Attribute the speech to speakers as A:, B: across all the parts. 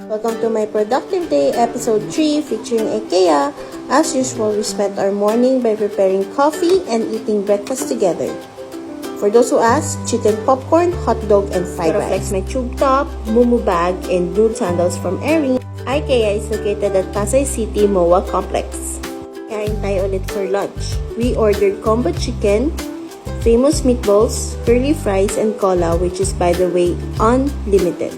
A: Welcome to my productive day, episode 3, featuring IKEA. As usual, we spent our morning by preparing coffee and eating breakfast together. For those who ask, chicken popcorn, hot dog, and fried rice. My tube top, mumu bag, and blue sandals from Erin. IKEA is located at Pasay City, MOA Complex. Kain tayo ulit for lunch. We ordered combo chicken, famous meatballs, curly fries, and cola, which is, by the way, unlimited.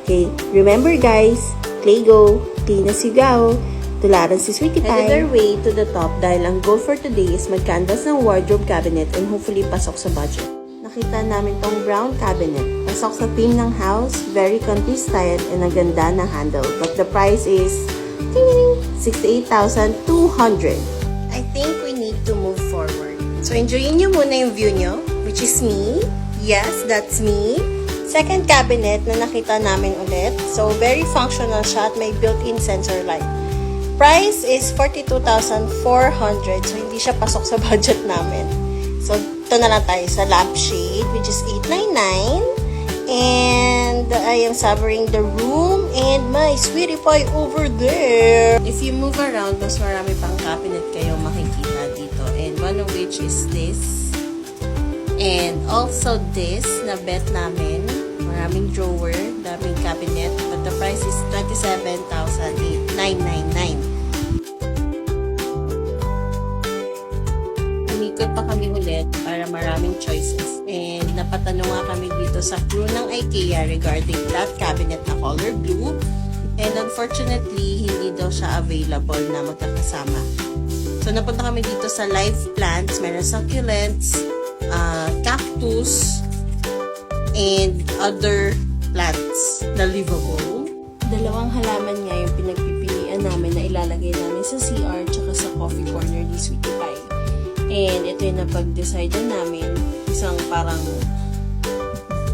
A: Okay, remember guys, play go, clean as you go, tularan si Sweetie Pie. Headed our way to the top dahil ang goal for today is mag-canvas ng wardrobe cabinet and hopefully pasok sa budget. Nakita namin tong brown cabinet. Pasok sa theme ng house, very country style and ang ganda ng handle. But the price is 68,200. I think we need to move forward. So enjoyin nyo muna yung view nyo, which is me. Yes, that's me. Second cabinet na nakita namin ulit. So, very functional siya at may built-in sensor light. Price is 42,400. So, hindi siya pasok sa budget namin. So, ito na lang tayo sa lampshade, which is 899. And I am savoring the room and my Sweetie Pie over there. If you move around, mas marami pang cabinet kayo makikita dito. And one of which is this. And also this na bet namin. Maraming drawer, daming cabinet, but the price is 27,999. Umikot pa kami ulit para maraming choices. And napatanong nga kami dito sa crew ng IKEA regarding that cabinet na color blue. And unfortunately, hindi daw siya available na magkakasama. So napunta kami dito sa live plants, meron succulents, cactus, and other plants na livable. Dalawang halaman nga yung pinagpipilian namin na ilalagay namin sa CR tsaka sa coffee corner ni Sweetie Pie. And ito yung napag-decide namin, isang parang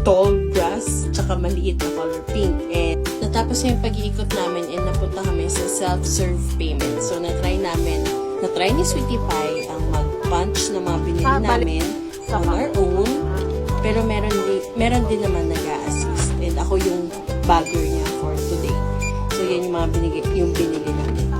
A: tall grass tsaka maliit na color pink. And natapos na yung pag-iikot namin and napunta kami sa self-serve payment. So natry ni Sweetie Pie ang mag-punch na mga binili namin on our own. Pero meron din naman nag-a-assist. And ako yung bagger niya for today. So, yan yung mga binili namin.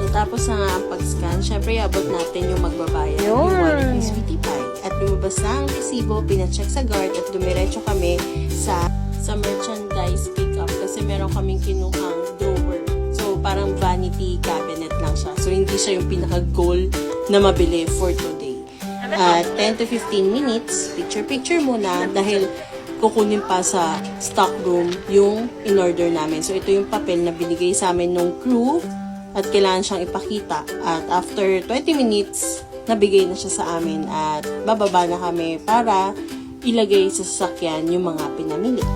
A: Tapos na nga ang pag-scan, syempre abot natin yung magbabayad yung wallet ni Sweetie Pie. At lumabas na ang resibo, pinacheck sa guard at dumiretso kami sa merchandise pick-up kasi meron kaming kinuhang drawer. Parang vanity cabinet lang siya. So, hindi siya yung pinaka-goal na mabili for today. 10 to 15 minutes, picture-picture muna dahil kukunin pa sa stock room yung in-order namin. So, ito yung papel na binigay sa amin ng crew at kailangan siyang ipakita. At after 20 minutes, nabigay na siya sa amin at bababa na kami para ilagay sa sasakyan yung mga pinamili.